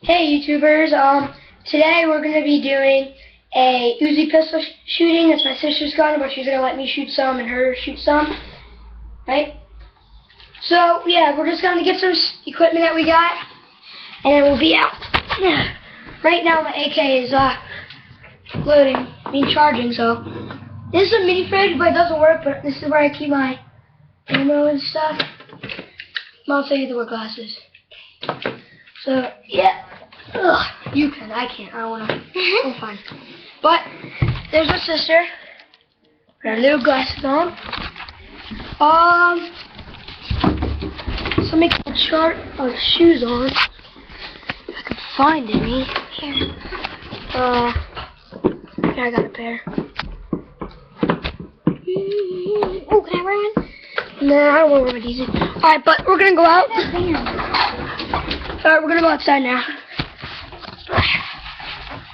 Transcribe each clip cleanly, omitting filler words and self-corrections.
Hey YouTubers, today we're going to be doing a Uzi pistol shooting. It's my sister's gun, but she's going to let me shoot some and her shoot some, right? So yeah, we're just going to get some equipment that we got, and then we'll be out. Right now my AK is loading, charging, so this is a mini fridge, but it doesn't work, but this is where I keep my ammo and stuff. I'll show you the work glasses. So yeah. Ugh, you can, I can't. I don't want to. I'm fine. But there's my sister. Got her little glasses on. So make a chart of shoes on. If I can find any. Here. Yeah, I got a pair. Oh, can I wear one? Nah, I don't want to wear my diesel. Alright, but we're gonna go out. Alright, we're gonna go outside now.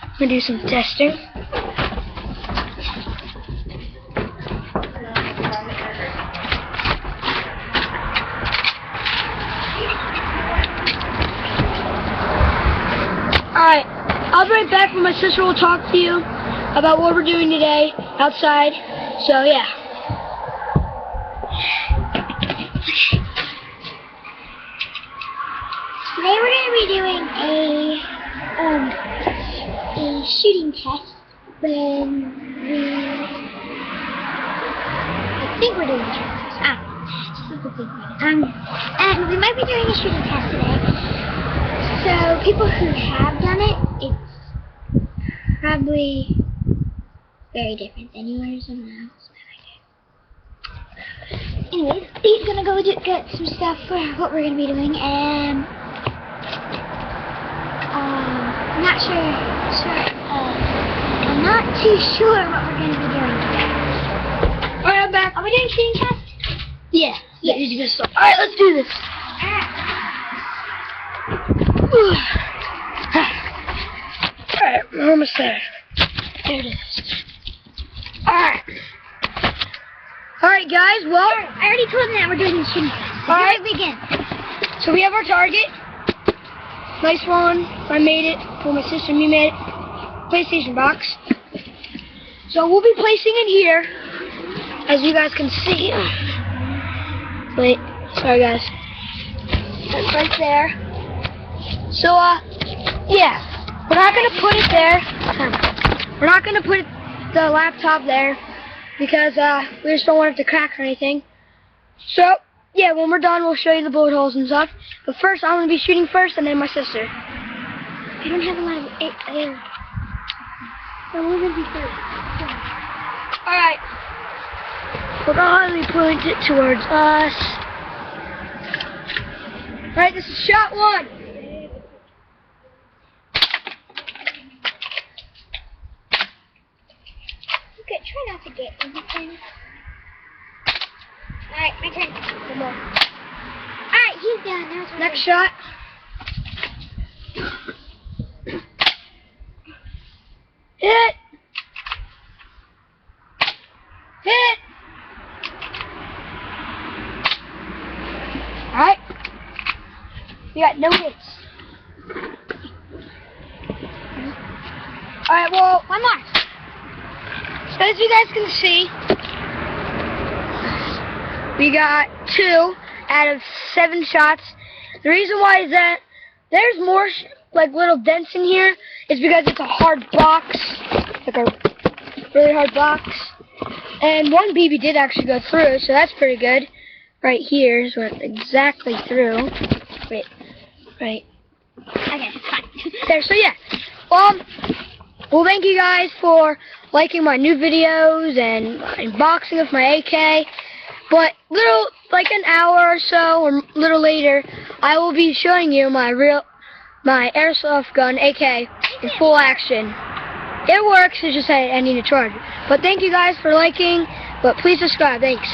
I'm gonna do some testing. Alright, I'll be right back when my sister will talk to you about what we're doing today outside. So yeah. Today we're going to be doing a shooting test when I think we're doing a shooting test. Just a quick thing. And we might be doing a shooting test today. So people who have done it, it's probably very different than yours and else. Anyways, he's gonna go get some stuff for what we're gonna be doing, and I'm not too sure what we're gonna be doing today. Alright, I'm back. Are we doing shooting test? Yeah. Yeah, Uzi pistol. Alright, let's do this. Alright, we're almost there. There it is. Alright. Alright guys, well, I already told them that we're doing the shooting test. So alright, begin. So we have our target. Nice one. I made it. Well, my sister and me made it. PlayStation box. So we'll be placing it here, as you guys can see. Wait, sorry guys. That's right there. So, yeah. We're not going to put it there. We're not going to put the laptop there, because we just don't want it to crack or anything. So, yeah, when we're done, we'll show you the bullet holes and stuff. But first, I'm going to be shooting first, and then my sister. I don't have a lot of air. So we're going to be first. Alright. We're going to point it towards us. Alright, this is shot one. Okay, try not to get anything. Alright, my turn. One more. Alright, he's done. Now it's my Next turn. shot. Hit. Hit. Alright. We got no hits. Alright, well, one more. So as you guys can see, we got 2 out of 7 shots. The reason why is that there's more like little dents in here is because it's a hard box, like a really hard box. And one BB did actually go through, so that's pretty good. Right here is went exactly through. Wait, right. Okay, fine. There, so yeah. Well, thank you guys for liking my new videos and unboxing of my AK. But like an hour or so, or a little later, I will be showing you my airsoft gun AK in full action. It works. It's just I need to charge it. But thank you guys for liking. But please subscribe. Thanks.